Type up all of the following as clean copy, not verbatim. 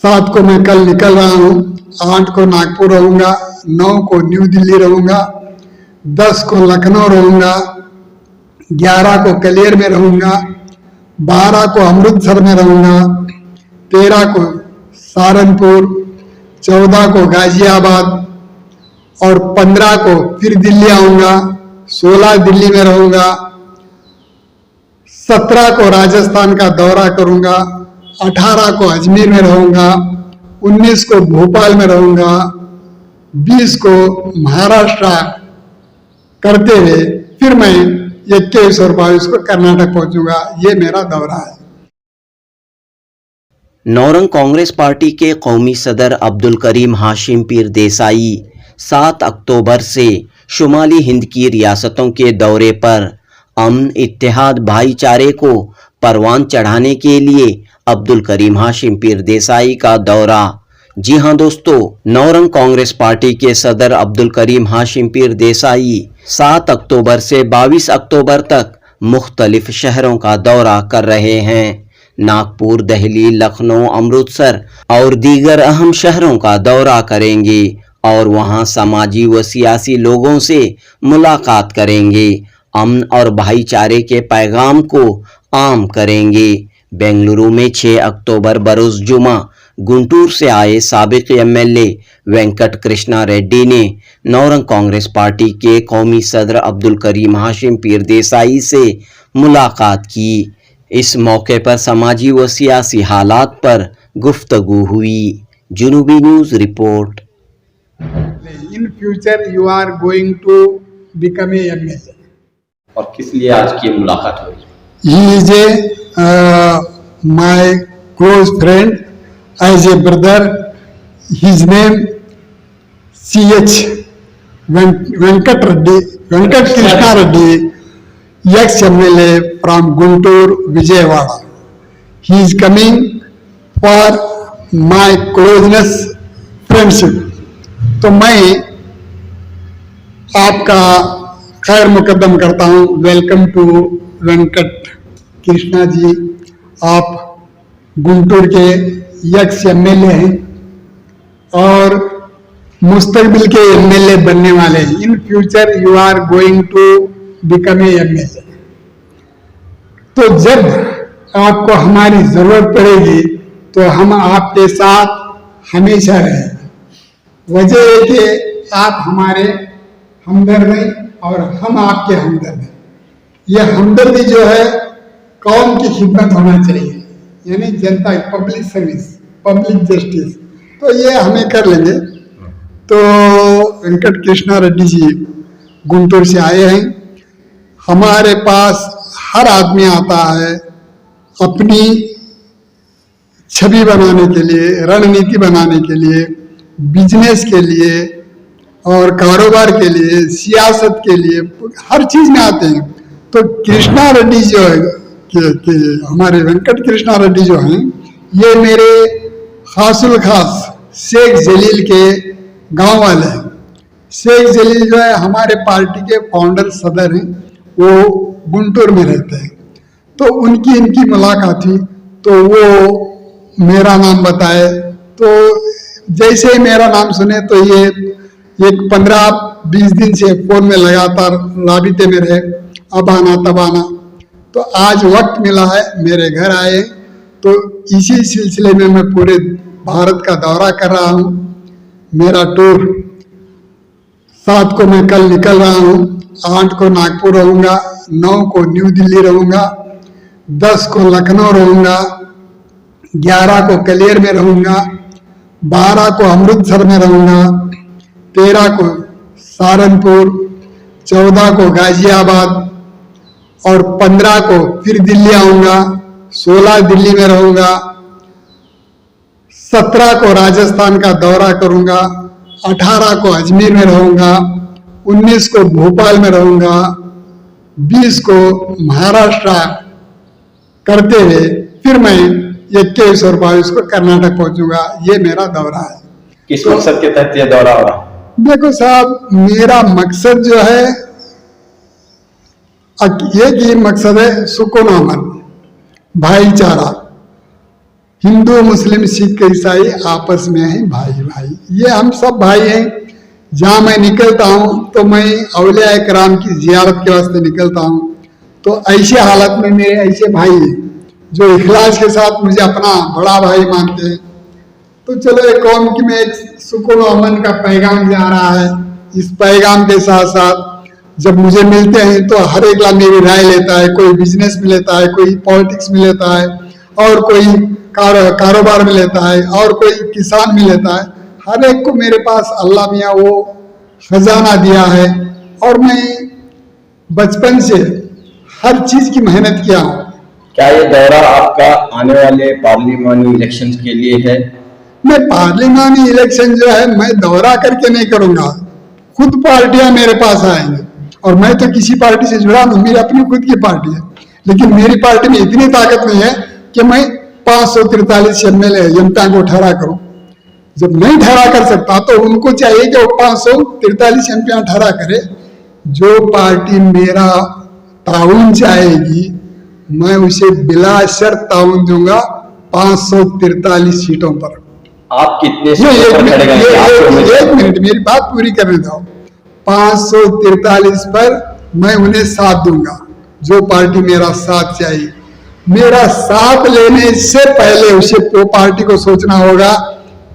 7 को मैं कल निकल रहा हूँ, 8 को नागपुर रहूँगा, 9 को न्यू दिल्ली रहूँगा, 10 को लखनऊ रहूँगा, 11 को कलेर में रहूँगा, 12 को अमृतसर में रहूँगा, 13 को सहारनपुर, 14 को गाजियाबाद और 15 को फिर दिल्ली आऊँगा, 16 दिल्ली में रहूँगा, 17 को राजस्थान का दौरा करूँगा, 18 को अजमेर में रहूँगा, 19 को भोपाल में रहूँगा, 20 को महाराष्ट्र करते हुए फिर मैं 21 और 22 को कर्नाटक पहुंचूंगा। ये मेरा दौरा है। नौरंग कांग्रेस पार्टी के कौमी सदर अब्दुल करीम हाशिम पीर देसाई 7 अक्टूबर से शुमाली हिंद की रियासतों के दौरे पर अमन, इत्तेहाद, भाईचारे को परवान चढ़ाने के लिए अब्दुल करीम हाशिम पीर देसाई का दौरा। जी हां दोस्तों, नौरंग कांग्रेस पार्टी के सदर अब्दुल करीम हाशिम पीर देसाई 7 अक्टूबर से 22 अक्टूबर तक मुख्तलिफ शहरों का दौरा कर रहे हैं। नागपुर, दिल्ली, लखनऊ, अमृतसर और दीगर अहम शहरों का दौरा करेंगे और वहां समाजी व सियासी लोगों से मुलाकात करेंगे। अमन और भाईचारे के पैगाम को आम करेंगे। बेंगलुरु में 6 अक्टूबर बरोज जुमा गुंटूर से आए साबिक एमएलए वेंकट कृष्णा रेड्डी ने नौरंग कांग्रेस पार्टी के कौमी सदर अब्दुल करीम हाशिम पीर देसाई से मुलाकात की। इस मौके पर समाजी व सियासी हालात पर गुफ्तगू हुई। जुनूबी news report. In future you are going to become a MLA. और किस लिए आज की मुलाकात हुई? He is a my close friend as a brother. His name C.H. Venkat Krishna Reddy, ex-MLA from Guntur, Vijayawada. He is coming for my closeness friendship. तो मैं आपका खैर मुकद्दम करता हूँ। Welcome to Venkat Krishna ji. आप गुंटूर के एक्स एमएलए हैं और मुस्तकबिल के एमएलए बनने वाले हैं। In future you are going to become a MLA. तो जब आपको हमारी जरूरत पड़ेगी तो हम आपके साथ हमेशा रहेंगे। वजह है कि आप हमारे हमदर्द हैं और हम आपके हमदर्द हैं। यह हमदर्दी जो है कौम की खिदमत होना चाहिए, यानी जनता, पब्लिक सर्विस, पब्लिक जस्टिस, तो ये हमें कर लेंगे। तो वेंकट कृष्णा रेड्डी जी गुंटूर से आए हैं। हमारे पास हर आदमी आता है अपनी छवि बनाने के लिए, रणनीति बनाने के लिए, बिजनेस के लिए और कारोबार के लिए, सियासत के लिए, हर चीज में आते हैं। तो कृष्णा रेड्डी जो है कि हमारे वेंकट कृष्णा रेड्डी जो हैं, ये मेरे खासुल खास शेख जलील के गांव वाले हैं। शेख जलील जो है हमारे पार्टी के फाउंडर सदर हैं, वो गुंटूर में रहते हैं। तो उनकी इनकी मुलाकात हुई तो वो मेरा नाम बताए। तो जैसे ही मेरा नाम सुने तो ये एक 15-20 दिन से फोन में लगातार राबिते में रहे, अब आना तब आना। तो आज वक्त मिला है, मेरे घर आए। तो इसी सिलसिले में मैं पूरे भारत का दौरा कर रहा हूँ। मेरा टूर 7 को मैं कल निकल रहा हूँ, 8 को नागपुर रहूँगा, 9 को न्यू दिल्ली रहूँगा, 10 को लखनऊ रहूँगा, 11 को कलेर में रहूँगा, 12 को अमृतसर में रहूँगा, 13 को सहारनपुर, 14 को गाजियाबाद और 15 को फिर दिल्ली आऊँगा, 16 दिल्ली में रहूँगा, 17 को राजस्थान का दौरा करूँगा, 18 को अजमेर में रहूँगा, 19 को भोपाल में रहूँगा, 20 को महाराष्ट्र करते हुए फिर मैं 21 और 22 को कर्नाटक पहुंचूंगा। ये मेरा दौरा है। किस मकसद के तहत यह दौरा हो रहा है? देखो साहब, मेरा मकसद जो है एक ही मकसद है, सुकून अमन, भाईचारा हिंदू मुस्लिम सिख ईसाई आपस में हैं भाई भाई, ये हम सब भाई हैं। जहाँ मैं निकलता हूँ तो मैं औलिया कराम की जियारत के वास्ते निकलता हूँ, तो ऐसे हालत में मेरे ऐसे भाई हैं जो इखलास के साथ मुझे अपना बड़ा भाई मानते हैं। तो चलो एक कौम की में एक सुकून और अमन का पैगाम जा रहा है। इस पैगाम के साथ साथ जब मुझे मिलते हैं तो हर एक ला मेरी राय लेता है, कोई बिजनेस में लेता है, कोई पॉलिटिक्स में लेता है, और कोई कारोबार में लेता है, और कोई किसान में लेता है। हर एक को मेरे पास अल्लाह मियाँ वो खजाना दिया है, और मैं बचपन से हर चीज की मेहनत किया हूँ। क्या ये दौरा आपका आने वाले पार्लिमानी इलेक्शन के लिए है? मैं पार्लिमानी इलेक्शन जो है मैं दौरा करके नहीं करूंगा, खुद पार्टियां मेरे पास आएंगे, और मैं तो किसी पार्टी से जुड़ा नहीं, मेरी अपनी खुद की पार्टी है। लेकिन मेरी पार्टी में इतनी ताकत नहीं है कि मैं 543 एमएलए जनता को ठहरा करूं। जब नहीं ठहरा कर सकता तो उनको चाहिए कि वो 543 एमपी ठहरा करे। जो पार्टी मेरा ताउन चाहेगी मैं उसे बिला शर्त ताउन दूंगा 543 सीटों पर। आप कितने एक मिनट मेरी बात पूरी करने दो। 543 पर मैं उन्हें साथ दूंगा, जो पार्टी मेरा साथ चाहिए। मेरा साथ लेने से पहले उसे वो पार्टी को सोचना होगा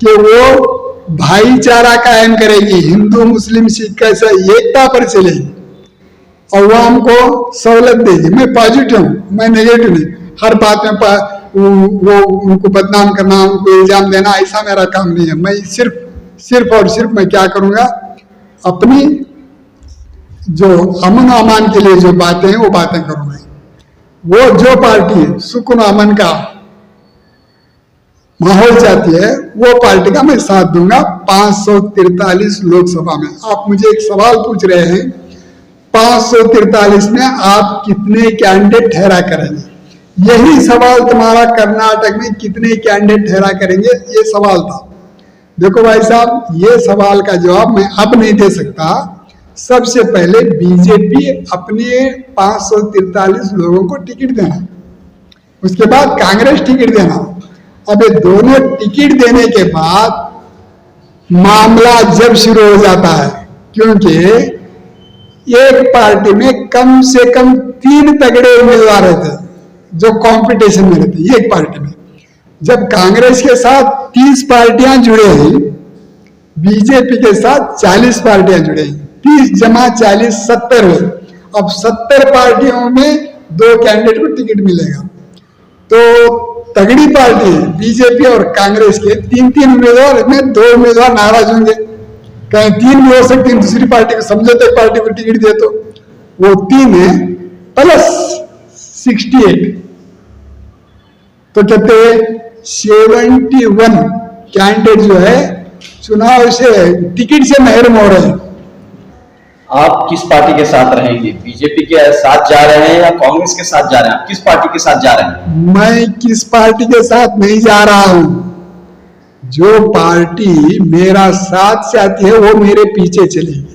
कि वो भाईचारा कायम करेगी, हिंदू मुस्लिम सिख कैसा एकता पर चलेगी, और वो हमको सहूलत देगी। मैं पॉजिटिव हूँ, मैं नेगेटिव नहीं। हर बात में वो उनको बदनाम करना, उनको इल्जाम देना, ऐसा मेरा काम नहीं है। मैं सिर्फ और सिर्फ मैं क्या करूंगा, अपनी जो अमन अमान के लिए जो बातें हैं वो बातें करूंगा। वो जो पार्टी सुकून अमन का माहौल चाहती है वो पार्टी का मैं साथ दूंगा 543 लोकसभा में। आप मुझे एक सवाल पूछ रहे हैं, 543 में आप कितने कैंडिडेट ठहरा करेंगे? यही सवाल तुम्हारा कर्नाटक में कितने कैंडिडेट ठहरा करेंगे, ये सवाल था। देखो भाई साहब, ये सवाल का जवाब मैं अब नहीं दे सकता। सबसे पहले बीजेपी अपने 543 लोगों को टिकट देना, उसके बाद कांग्रेस टिकट देना। अब ये दोनों टिकट देने के बाद मामला जब शुरू हो जाता है, क्योंकि एक पार्टी में कम से कम 3 तगड़े उम्मीदवार रहते जो कंपटीशन में रहते एक पार्टी में। जब कांग्रेस के साथ 30 पार्टियां जुड़े हैं, बीजेपी के साथ 40 पार्टियां जुड़े हैं, 30 जमा 40 70 है। अब 70 पार्टियों में 2 कैंडिडेट को टिकट मिलेगा। तो तगड़ी पार्टी बीजेपी और कांग्रेस के 3-3 उम्मीदवार में 2 उम्मीदवार नाराज होंगे, कहीं 3 भी हो सकती है। दूसरी पार्टी को समझो तो एक पार्टी को टिकट दे, तो वो 3 है प्लस 68, तो कहते हैं 71 कैंडिडेट जो है चुनाव से टिकट से महरूम हो रहे हैं। आप किस पार्टी के साथ रहेंगे? बीजेपी के साथ जा रहे हैं या कांग्रेस के साथ जा रहे हैं? आप किस पार्टी के साथ जा रहे हैं? मैं किस पार्टी के साथ नहीं जा रहा हूं। जो पार्टी मेरा साथ चाहती है वो मेरे पीछे चलेगी।